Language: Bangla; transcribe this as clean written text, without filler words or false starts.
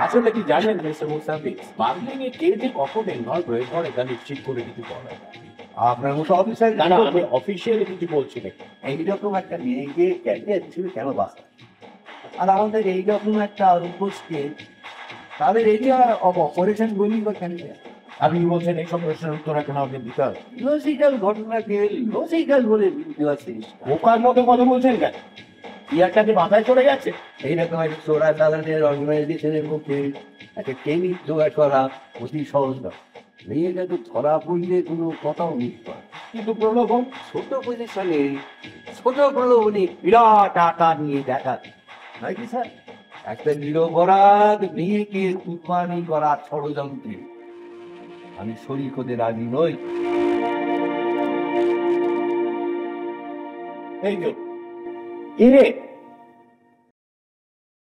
আসলে কি জানেন মিস্টার মুস্তাফিজ, স্মাগলিং এ কে যে কখন ইনভলভ হয়ে পড়ে তা নিশ্চিত করে কিছু বলা যায় না। আপনার মতো অফিসার না না, আমি অফিসিয়ালি কিছু বলছি না। এইরকম একটা মেয়েকে ক্যারিয়ার হিসেবে কেন বাঁচতে, আর আমাদের এইরকম একটা রূপসকে তাদের এরিয়া অফ অপারেশন বলি বা কেন আপনি কি বলছেন এইসব প্রশ্নের উত্তর এখন আমাকে দিতে হবে? লজিক্যাল ঘটনাকে লজিক্যাল বলে দেওয়ার চেষ্টা। বোকার মতো কথা বলছেন কেন? ইয়ারটা কি মাথায় চলে গেছে? এইরকম একটা চোরা চালানের অর্গানাইজেশনের মধ্যে একটা কেমিক জোগাড় করা অতি সহজ নয়। মেয়েটা তো ধরা পড়লে কোনো কথাও মিট করে। কিন্তু প্রলোভন ছোট পজিশনে ছোট প্রলোভনে বিরাট আকার নিয়ে দেখা নয় কি স্যার? একটা নিরপরাধ মেয়েকে কুরবানি করার ষড়যন্ত্রে আমি শরীর হতে রাজি নই। এই তো, কি রে